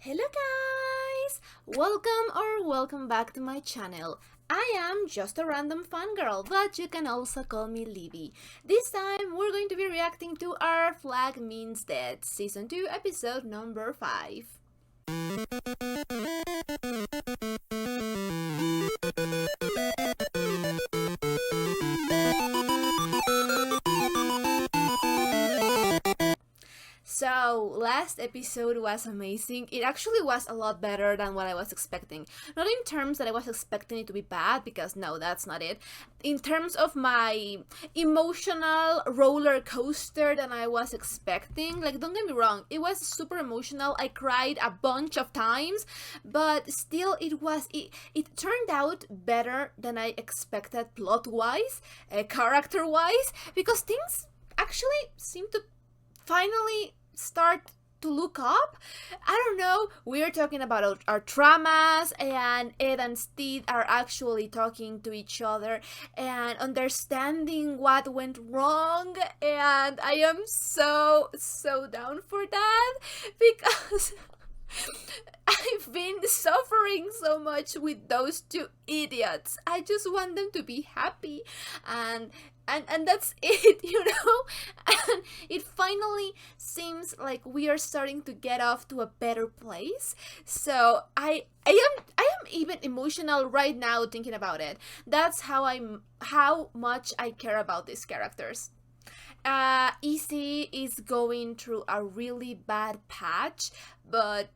Hello guys! Welcome back to my channel. I am just a random fangirl, but you can also call me Livy. This time we're going to be reacting to Our Flag Means Dead, Season 2, Episode number 5. So, last episode was amazing. It actually was a lot better than what I was expecting. Not in terms that I was expecting it to be bad, because no, that's not it. In terms of my emotional roller coaster than I was expecting. Like, don't get me wrong, it was super emotional. I cried a bunch of times, but still it turned out better than I expected plot-wise, character-wise, because things actually seem to finally start to look up. I don't know, we're talking about our traumas, and Ed and Steed are actually talking to each other and understanding what went wrong, and I am so down for that because I've been suffering so much with those two idiots. I just want them to be happy, and that's it, you know. And it finally seems like we are starting to get off to a better place. So I am even emotional right now thinking about it. That's how much I care about these characters. Easy is going through a really bad patch, but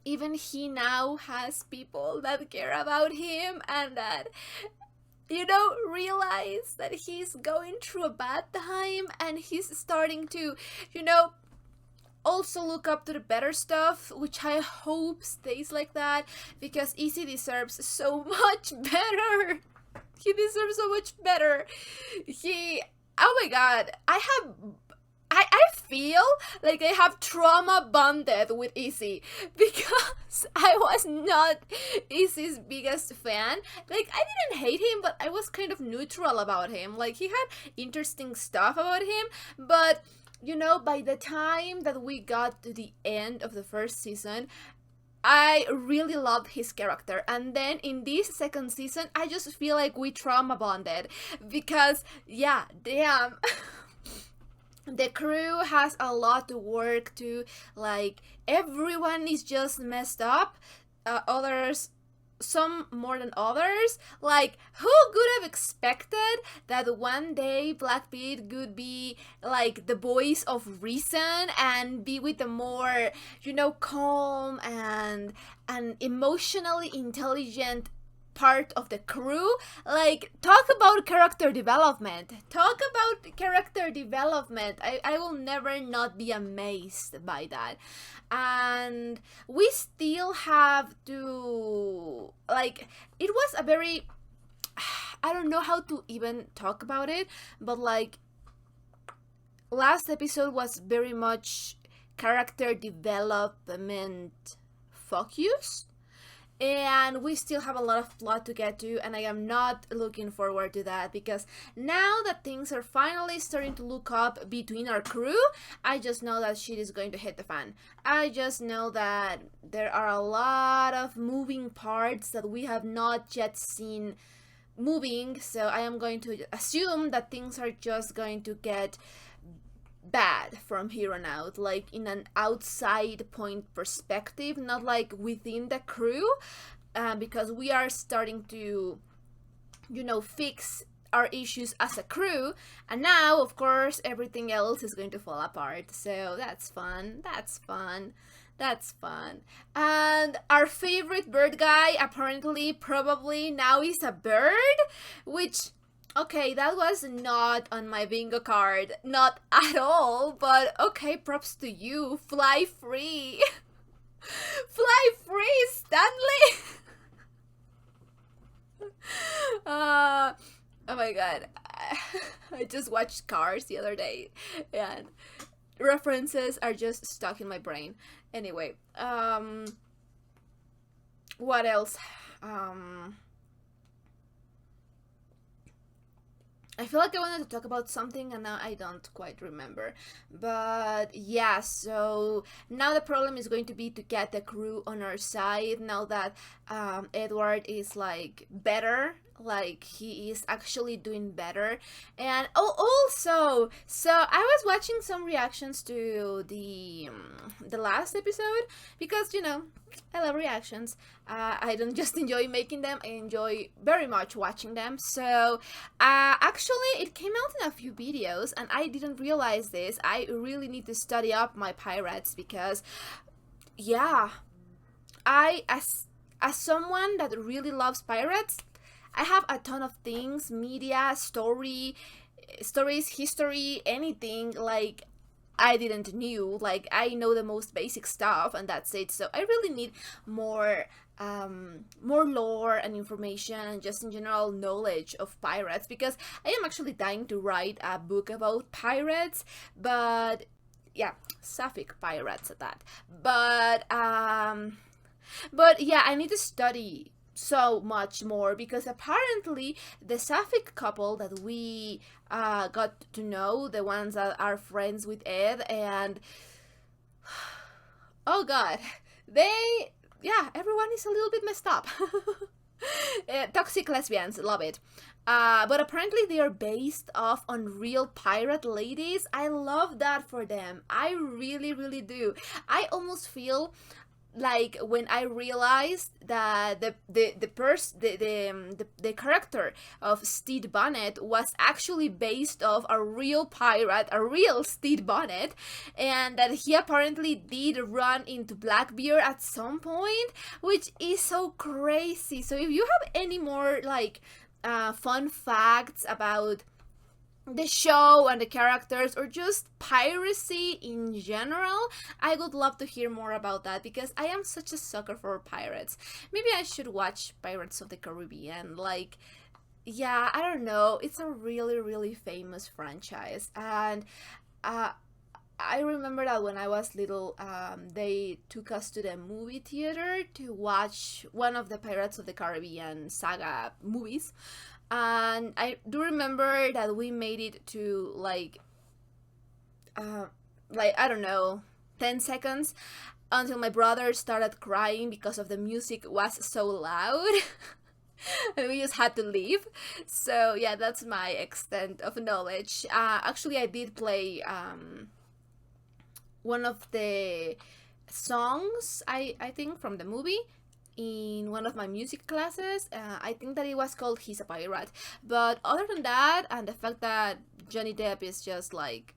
even he now has people that care about him and that, you know, realize that he's going through a bad time, and he's starting to, you know, also look up to the better stuff, which I hope stays like that, because Easy deserves so much better. He deserves so much better. Oh my god, I feel like I have trauma bonded with Izzy because I was not Izzy's biggest fan. Like, I didn't hate him, but I was kind of neutral about him. Like, he had interesting stuff about him, but you know, by the time that we got to the end of the first season, I really loved his character. And then in this second season, I just feel like we trauma bonded because, yeah, damn. The crew has a lot to work to, like, everyone is just messed up, others, some more than others. Like, who could have expected that one day Black Pete could be like the voice of reason and be with the more, you know, calm and emotionally intelligent part of the crew? Like, talk about character development. I will never not be amazed by that. And we still have to, like, it was a very, I don't know how to even talk about it, but like, last episode was very much character development focused, and we still have a lot of plot to get to, and I am not looking forward to that, because now that things are finally starting to look up between our crew, I just know that shit is going to hit the fan. I just know that there are a lot of moving parts that we have not yet seen moving, so I am going to assume that things are just going to get bad from here on out, like in an outside point perspective, not like within the crew, because we are starting to, you know, fix our issues as a crew, and now of course everything else is going to fall apart. So that's fun. And our favorite bird guy apparently probably now is a bird, which, okay, that was not on my bingo card. Not at all, but okay, props to you. Fly free. Fly free, Stanley! Oh my god. I just watched Cars the other day, and references are just stuck in my brain. Anyway, what else? I feel like I wanted to talk about something and now I don't quite remember. But yeah, so now the problem is going to be to get the crew on our side now that Edward is like better. Like he is actually doing better. And also, so I was watching some reactions to the last episode because I love reactions. I don't just enjoy making them, I enjoy very much watching them. So, actually, it came out in a few videos, and I didn't realize this. I really need to study up my pirates because, yeah, as someone that really loves pirates, I have a ton of things, media, stories, history, anything like I didn't knew. Like I know the most basic stuff and that's it. So I really need more lore and information and just in general knowledge of pirates because I am actually dying to write a book about pirates, but yeah, Sapphic pirates at that. But yeah, I need to study so much more because apparently the Sapphic couple that we got to know, the ones that are friends with Ed, and oh god, everyone is a little bit messed up. Toxic lesbians, love it. But apparently they are based off on real pirate ladies. I love that for them. I really, really do. I almost feel like when I realized that the character of Stede Bonnet was actually based off a real pirate, a real Stede Bonnet, and that he apparently did run into Blackbeard at some point, which is so crazy. So if you have any more like fun facts about the show and the characters or just piracy in general, I would love to hear more about that because I am such a sucker for pirates. Maybe I should watch Pirates of the Caribbean. Like, yeah, I don't know, it's a really, really famous franchise, and I remember that when I was little, they took us to the movie theater to watch one of the Pirates of the Caribbean saga movies. And I do remember that we made it to I don't know, 10 seconds until my brother started crying because of the music was so loud. And we just had to leave. So yeah, that's my extent of knowledge. Actually, I did play one of the songs, I think, from the movie in one of my music classes. I think that it was called He's a Pirate. But other than that, and the fact that Johnny Depp is just like,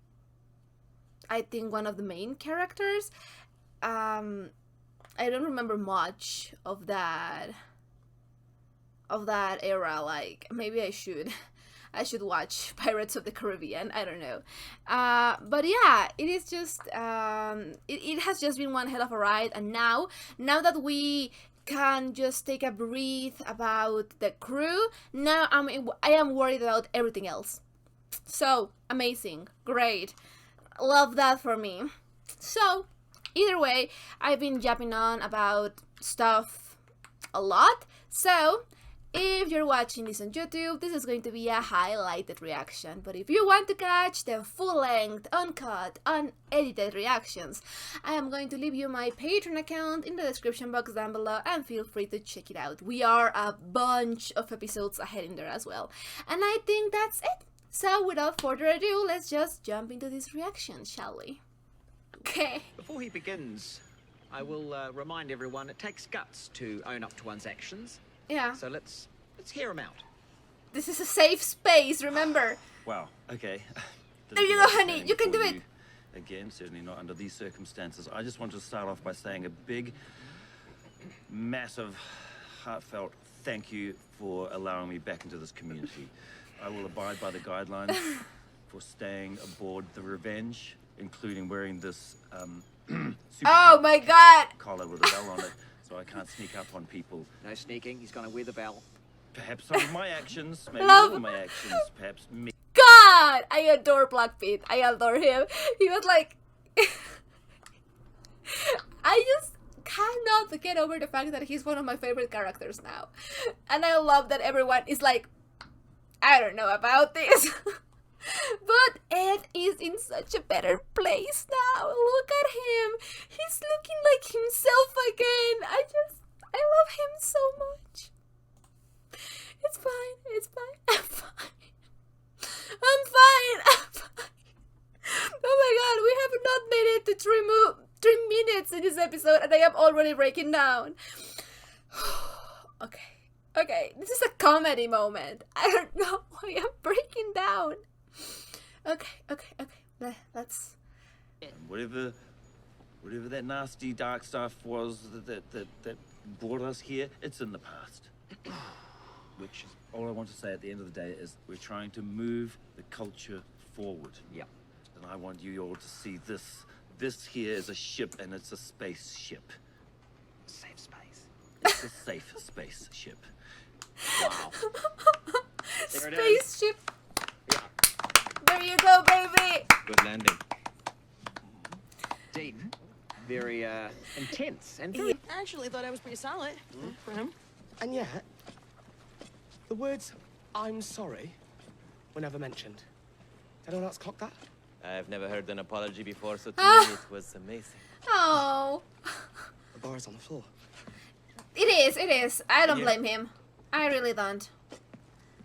I think, one of the main characters, I don't remember much of that era. Like maybe I should watch Pirates of the Caribbean. I don't know. But yeah, it is just it has just been one hell of a ride. And now that we can just take a breath about the crew, now I am worried about everything else. So amazing, great, love that for me. So either way, I've been yapping on about stuff a lot. So if you're watching this on YouTube, this is going to be a highlighted reaction. But if you want to catch the full-length, uncut, unedited reactions, I am going to leave you my Patreon account in the description box down below and feel free to check it out. We are a bunch of episodes ahead in there as well. And I think that's it. So without further ado, let's just jump into this reaction, shall we? Okay. Before he begins, I will remind everyone it takes guts to own up to one's actions. Yeah. So let's hear him out. This is a safe space, remember? Wow, okay. There you go, honey, you can do it. Again, certainly not under these circumstances. I just want to start off by saying a big, massive, heartfelt thank you for allowing me back into this community. I will abide by the guidelines for staying aboard the Revenge, including wearing this oh my god! collar with a bell on it, so I can't sneak up on people. No sneaking, he's gonna wear the bell. Perhaps some of my actions, maybe Love. all of my actions, perhaps me. God! I adore Black Pete. I adore him. He was like... I just cannot get over the fact that he's one of my favorite characters now. And I love that everyone is like... I don't know about this. But Ed is in such a better place now. Look at him. He's looking like himself again. I love him so much. It's fine. It's fine. I'm fine. I'm fine. I'm fine. Oh my god, we have not made it to 3 minutes in this episode and I am already breaking down. Okay, this is a comedy moment. I don't know why I'm breaking down. Okay. Let's. Whatever that nasty dark stuff was that brought us here, it's in the past. Which is all I want to say at the end of the day is we're trying to move the culture forward. Yep. And I want you all to see this. This here is a ship, and it's a spaceship. Safe space. It's a safe spaceship. Wow. There it is. Spaceship. Yeah. There you go, baby. Good landing. Deep. Very intense and very. I actually thought I was pretty solid for him. And yet, the words "I'm sorry" were never mentioned. Anyone else clock that? I've never heard an apology before, so to Ah. me it was amazing. Oh. The bar is on the floor. It is. I don't Yeah. blame him. I really don't.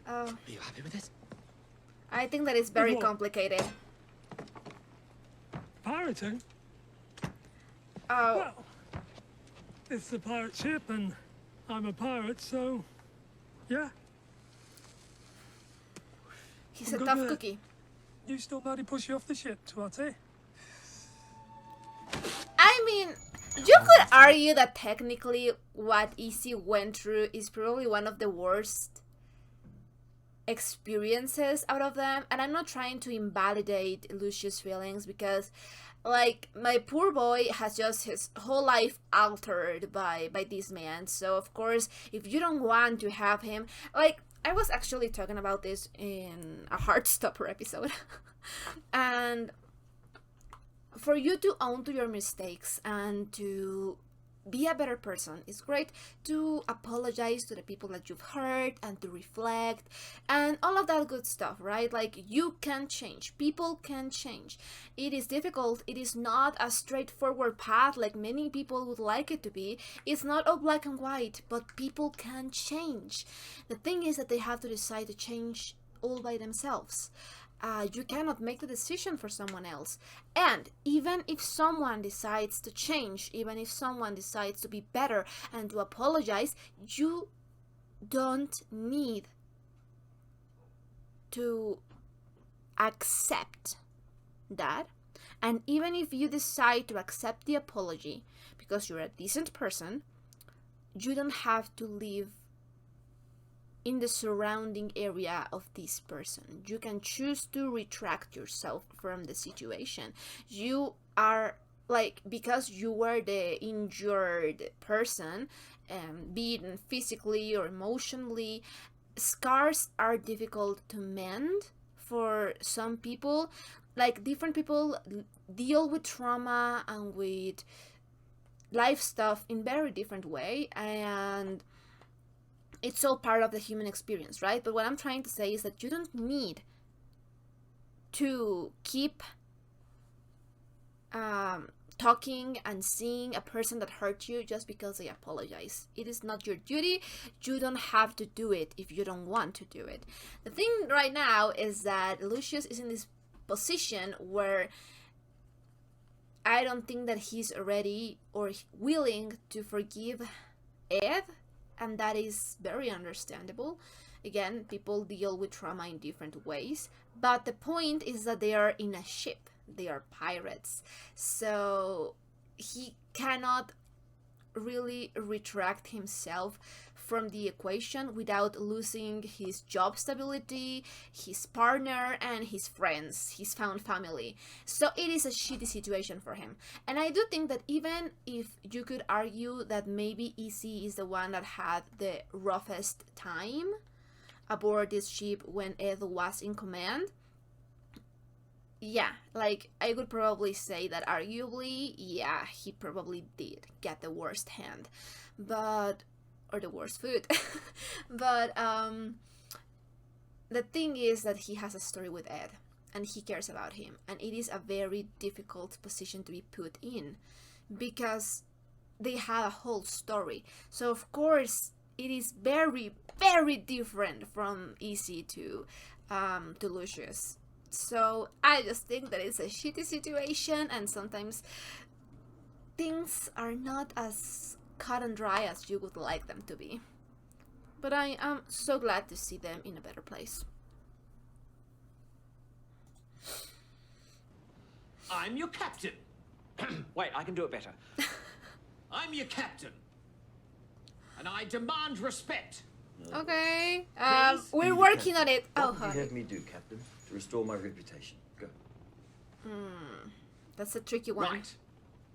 Oh, Are you happy with this? I think that is very What? complicated. Pirating? Oh, Well, it's a pirate ship and I'm a pirate, so yeah. he's a I'm tough gonna- cookie. You still bloody push you off the ship, Twatty. I mean, you could argue that technically what Izzy went through is probably one of the worst experiences out of them. And I'm not trying to invalidate Lucius' feelings because, like, my poor boy has just his whole life altered by this man. So, of course, if you don't want to have him, like, I was actually talking about this in a Heartstopper episode. And for you to own to your mistakes and to be a better person, it's great to apologize to the people that you've hurt and to reflect and all of that good stuff, right? Like, you can change. People can change. It is difficult. It is not a straightforward path like many people would like it to be. It's not all black and white, but people can change. The thing is that they have to decide to change all by themselves. You cannot make the decision for someone else. And even if someone decides to change, even if someone decides to be better and to apologize, you don't need to accept that. And even if you decide to accept the apology because you're a decent person, you don't have to live in the surrounding area of this person. You can choose to retract yourself from the situation. You are, like, because you were the injured person, be it physically or emotionally, scars are difficult to mend for some people. Like, different people deal with trauma and with life stuff in very different way, and it's all part of the human experience, right? But what I'm trying to say is that you don't need to keep talking and seeing a person that hurt you just because they apologize. It is not your duty. You don't have to do it if you don't want to do it. The thing right now is that Lucius is in this position where I don't think that he's ready or willing to forgive Ed, and that is very understandable. Again, people deal with trauma in different ways, but the point is that they are in a ship. They are pirates. So he cannot really retract himself from the equation without losing his job stability, his partner, and his friends, his found family. So it is a shitty situation for him. And I do think that even if you could argue that maybe Izzy is the one that had the roughest time aboard this ship when Ed was in command, yeah, like, I would probably say that arguably, yeah, he probably did get the worst hand, but, or the worst food. But, the thing is that he has a story with Ed, and he cares about him, and it is a very difficult position to be put in, because they have a whole story. So of course it is very, very different from Easy to Lucius. So I just think that it's a shitty situation, and sometimes things are not as cut and dry as you would like them to be. But I am so glad to see them in a better place. I'm your captain. Wait, I can do it better. I'm your captain. And I demand respect. Okay, Please? we're working on it. Oh, What would you honey. have me do, Captain, to restore my reputation? Go. That's a tricky one. Right.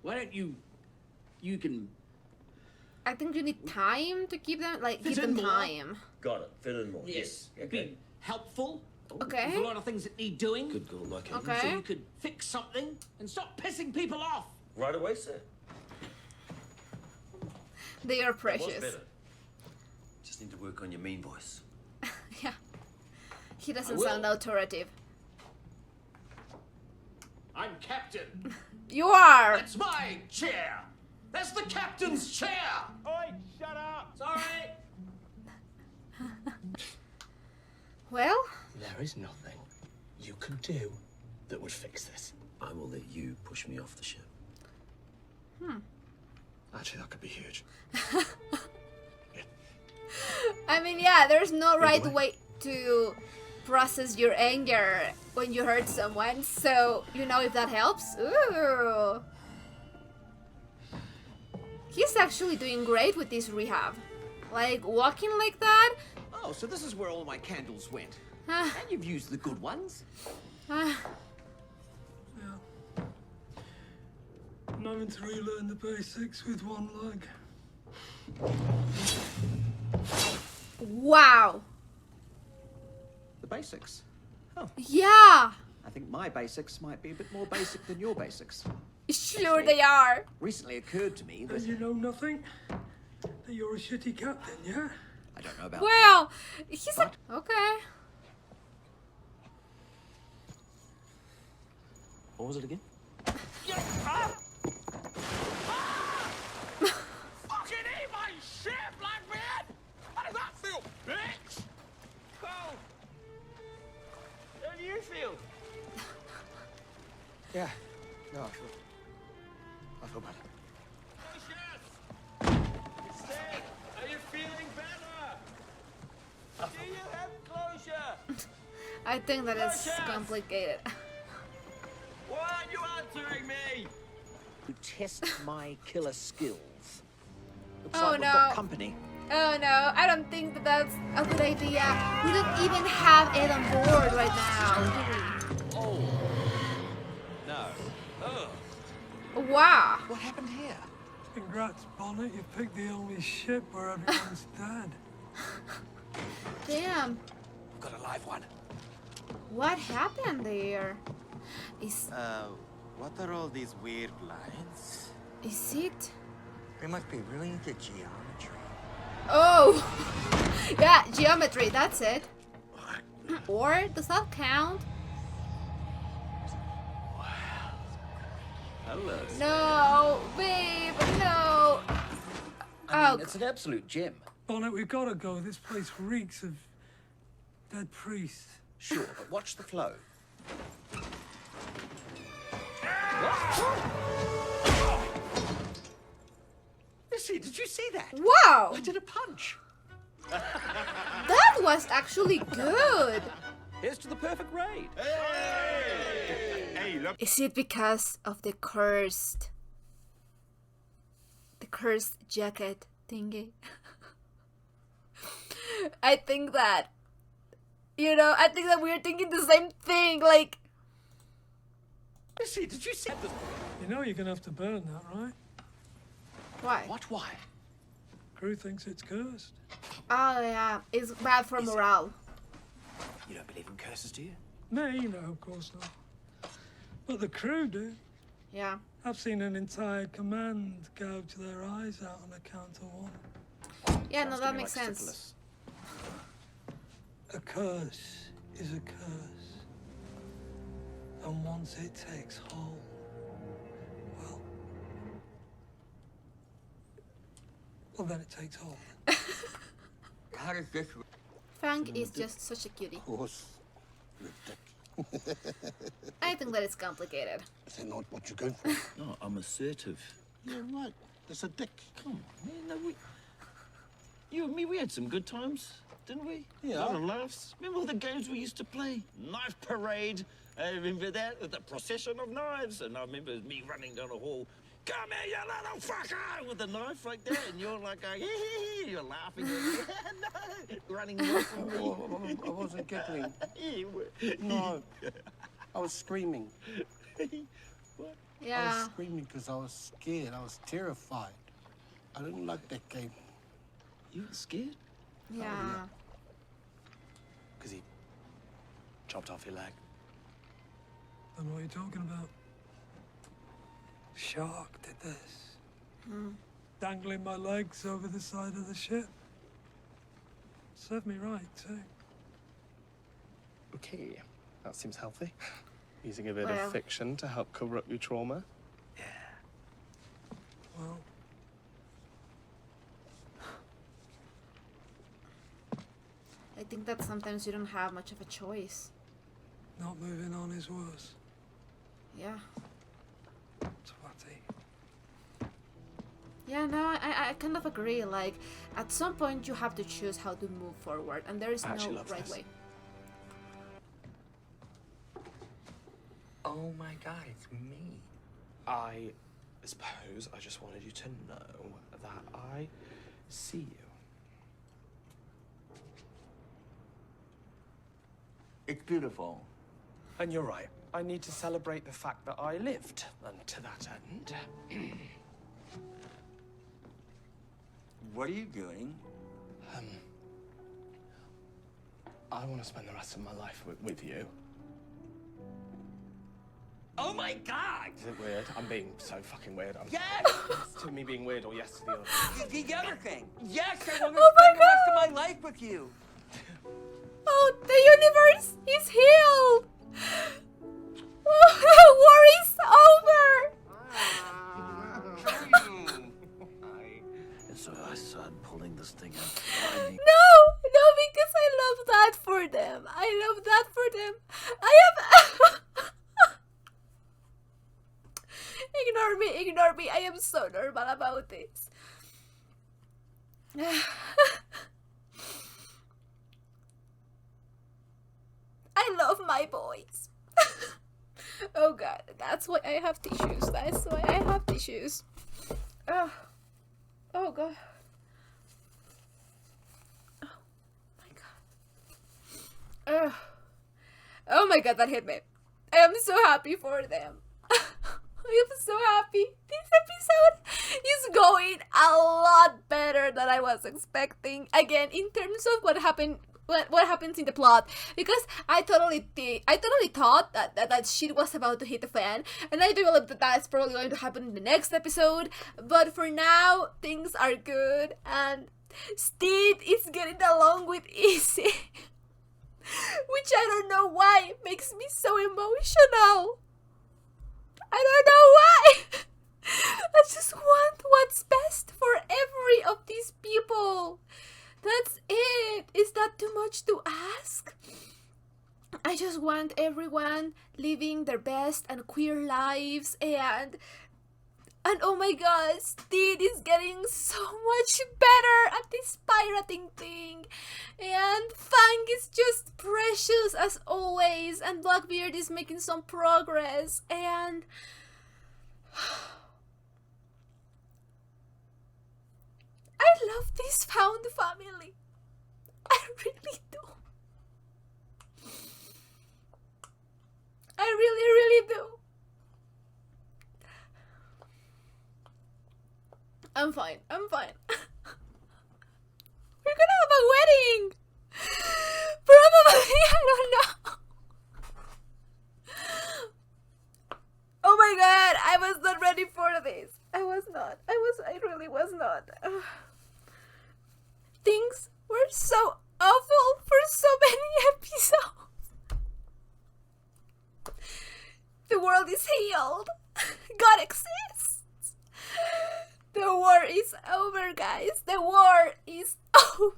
Why don't you... You can... I think you need time to keep them, like, Fit give in them more. time. Got it. Fit in more. Yes. Okay. Be helpful. Okay. There's a lot of things that need doing. Good girl, like it. Okay. So you could fix something and stop pissing people off. Right away, sir. They are That was precious. better. Just need to work on your mean voice. Yeah. He doesn't I will. sound authoritative. I'm captain. You are! That's my chair. That's the captain's chair. Oi, shut up. Sorry. Well, There is nothing you can do that would fix this. I will let you push me off the ship. Actually, that could be huge. I mean, yeah, there's no right way. way to process your anger when you hurt someone, so you know if that helps. Ooh. He's actually doing great with this rehab. Like, walking like that. Oh, so this is where all my candles went. Ah. And you've used the good ones. Ah, Yeah. I'm having to relearn the basics with one leg. wow. The basics. Yeah. I think my basics might be a bit more basic than your basics. Sure they are. Recently occurred to me that And you know nothing? That you're a shitty captain, yeah? I don't know about Well, he's a... What? Okay. What was it again? fucking eat my shit, Blackbeard! How does that feel, bitch? How do you feel? Yeah. No, I feel bad. Are you feeling better? Do you have closure? I think that is complicated. Why aren't you answering me? To test my killer skills. Looks Oh, like we've no. got company. Oh no, I don't think that that's a good idea. We don't even have Ed on board right now. Oh. No. Oh. Wow. What happened here? Congrats, Bonnet. You picked the only ship where everyone's dead. Damn. We've got a live one. What happened there? Is What are all these weird lines? it? They must be really into geometry. Oh. Yeah, geometry, that's it. Or does that count? Hello. No, babe, no. Oh, It's an absolute gem. Bonnet, we've got to go. This place reeks of dead priests. Sure, but watch the flow. Missy, did you see that? wow. I did a punch. That was actually good. Here's to the perfect raid. Hey, look. Is it because of the cursed jacket thingy? I think that, I think that we're thinking the same thing, like, Missy, did you see that? You know you're going to have to burn that, right? why? What? Why? Crew thinks it's cursed. Oh yeah, it's bad for morale. You don't believe in curses, do you? Me, no, of course not. But the crew do. Yeah. I've seen an entire command gouge their eyes out on account of one. Yeah, no, Sounds to that me makes like sense. syphilis. A curse is a curse. And once it takes hold, well then it takes hold. How does this work? Frank is just such a cutie. Of course. You're a dick. I think that it's complicated. Is that not what you're going for? No, I'm assertive. Yeah, right. That's a dick. Come on, man. No, you and me, we had some good times, didn't we? Yeah. A lot of laughs. Remember all the games we used to play? Knife parade. I remember that, with the procession of knives. And I remember me running down the hall. Come here, you little fucker! With a knife like that, and you're like, you're laughing. No, running away from me. I wasn't giggling. You were. No. I was screaming. What? I Yeah. was screaming because I was scared. I was terrified. I didn't like that game. You were scared? Yeah. Because he chopped off your leg. Don't know what you're talking about. Shark did this. Dangling my legs over the side of the ship. Served me right, too. Okay, that seems healthy. Using a bit Well. of fiction to help cover up your trauma. Well, I think that sometimes you don't have much of a choice. not moving on is worse. Yeah. Twatty. Yeah, no, I kind of agree. Like, at some point you have to choose how to move forward, and there is I no actually love right this. way. Oh my god, it's me. I suppose I just wanted you to know that I see you. It's beautiful. And you're right. I need to celebrate the fact that I lived. And to that end... What are you doing? I want to spend the rest of my life with you. Oh my god! Is it weird? I'm being so fucking weird. Yes! Yes to me being weird or yes to the other? The other thing. Yes, I want to Oh my spend the rest of God! my life with you. Oh, the universe is healed! Oh, the war is over! And so I started pulling this thing out. Finding... No, because I love that for them. I love that for them. I have... Ignore me. I am so normal about this. I love my boys. Oh god, that's why I have tissues. That's why I have tissues. Oh god. Oh my god. Oh my god, that hit me. I am so happy for them. I am so happy. This episode is going a lot better than I was expecting. Again, in terms of what happens in the plot, because I totally thought that shit was about to hit the fan, and I developed that that's probably going to happen in the next episode. But for now, things are good, and Steve is getting along with Izzy, which I don't know why makes me so emotional. I don't know why. I just want what's best for every of these people. That's it. Is that too much to ask? I just want everyone living their best and queer lives, and oh my god, Steve is getting so much better at this pirating thing, and Fang is just precious as always, and Blackbeard is making some progress, and I love this found family. I really do. I really do. I'm fine. We're gonna have a wedding! Probably, I don't know. Oh my god, I was not ready for this. I really was not. Things were so awful for so many episodes. The world is healed. God exists. The war is over, guys. The war is over.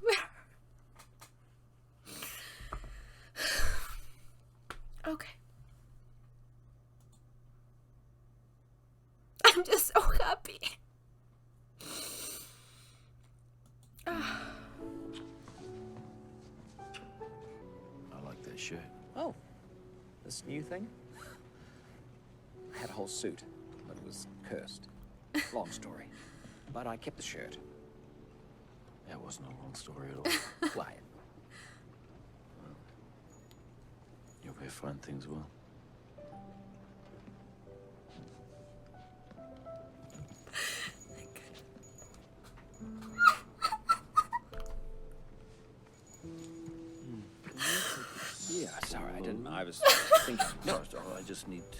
Okay. I'm just so happy. I like that shirt. Oh, this new thing? I had a whole suit, but it was cursed. Long story. But I kept the shirt. That wasn't a long story at all. Quiet. You'll go find things well. Yeah, sorry, I didn't. I was thinking. No, I just need to,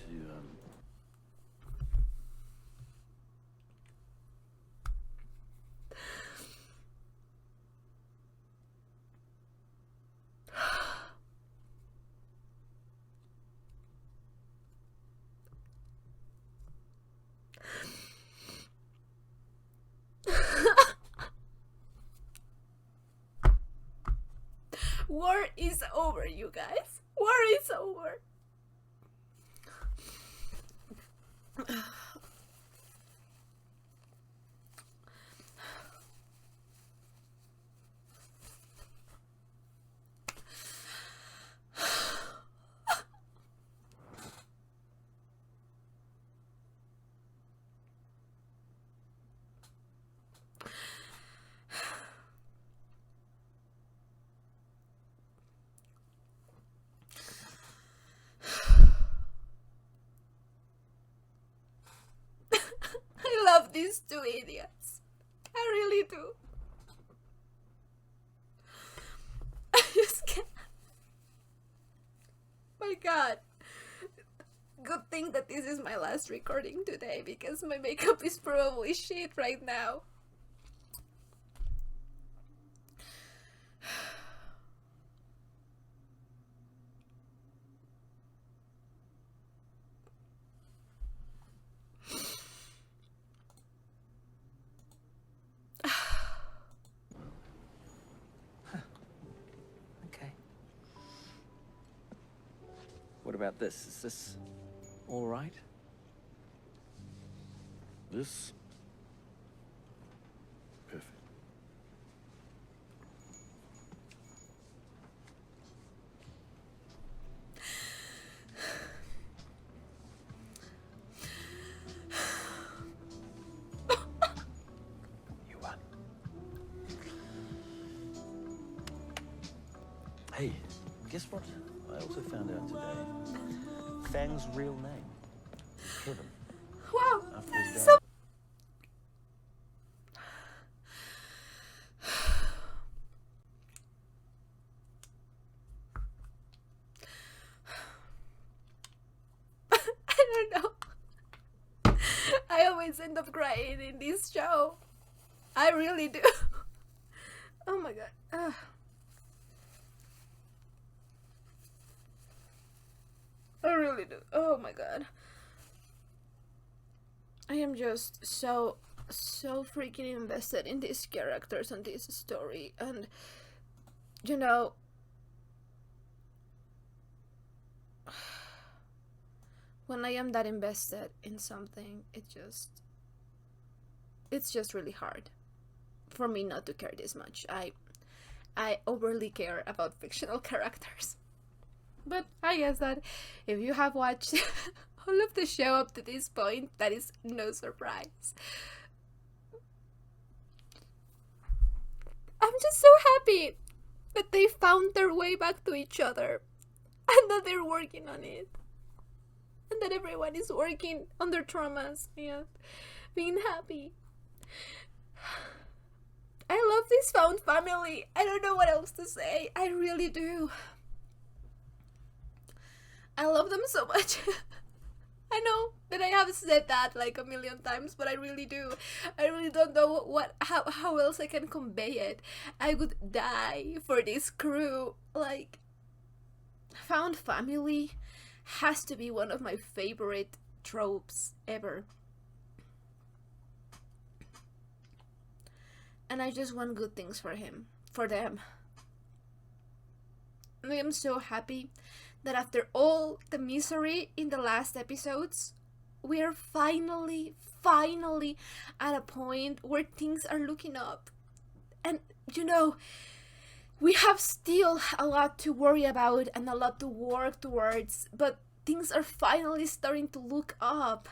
War is over, you guys. War is over. I love these two idiots. I really do. I just can't. My God. Good thing that this is my last recording today because my makeup is probably shit right now. Okay. What about this? Is this all right? this. Perfect. You won. Hey, guess what? I also found out today. Fang's real name is Kevin. Wow. After his dad. So I don't know. I always end up crying in this show. I really do. Oh my God. I really do. Oh my God. I am just so freaking invested in these characters and this story, and you know, when I am that invested in something, it's just really hard for me not to care this much. I overly care about fictional characters. But I guess that if you have watched all of the show up to this point, that is no surprise. I'm just so happy that they found their way back to each other and that they're working on it. And that everyone is working on their traumas and being happy. I love this found family. I don't know what else to say. I really do. I love them so much. I know that I have said that like a million times, but I really do. I really don't know how else I can convey it. I would die for this crew. Like, found family has to be one of my favorite tropes ever. And I just want good things for them. I am so happy that after all the misery in the last episodes, we are finally at a point where things are looking up. And you know, we have still a lot to worry about and a lot to work towards, but things are finally starting to look up,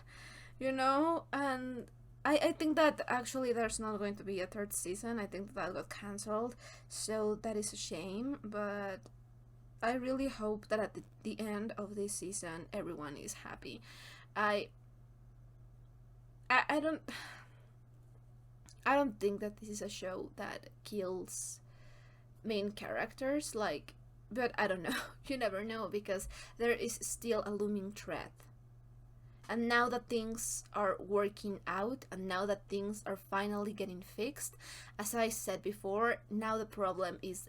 you know? And I think that actually there's not going to be a third season. I think that got cancelled, so that is a shame, but I really hope that at the end of this season everyone is happy. I don't think that this is a show that kills main characters, like, but I don't know. You never know, because there is still a looming threat. And now that things are working out, and now that things are finally getting fixed, as I said before, now the problem is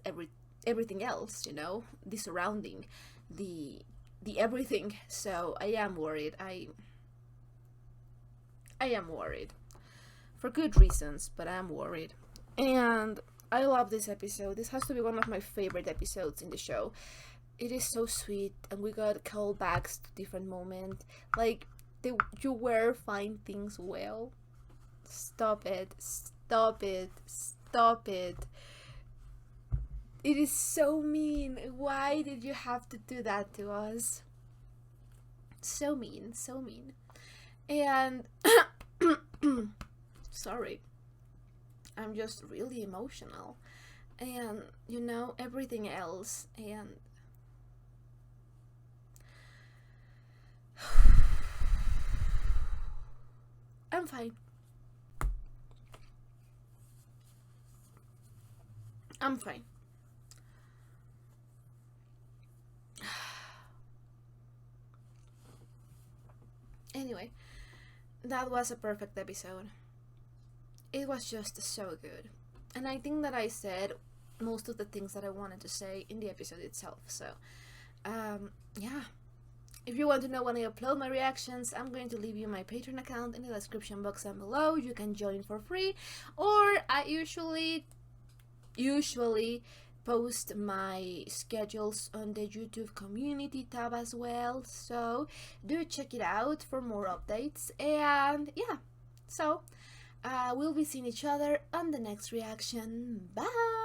everything else, you know, the surrounding, the everything. So I am worried. I am worried for good reasons, but I am worried. And I love this episode. This has to be one of my favorite episodes in the show. It is so sweet, and we got callbacks to different moments. Like, you were find things well. Stop it. Stop it. Stop it. It is so mean. Why did you have to do that to us? So mean. So mean. And sorry. I'm just really emotional. And, you know, everything else. And I'm fine. I'm fine. Anyway, that was a perfect episode. It was just so good. And I think that I said most of the things that I wanted to say in the episode itself. So, yeah. If you want to know when I upload my reactions, I'm going to leave you my Patreon account in the description box down below. You can join for free, or I usually post my schedules on the YouTube community tab as well, so do check it out for more updates. And yeah, so we'll be seeing each other on the next reaction. Bye.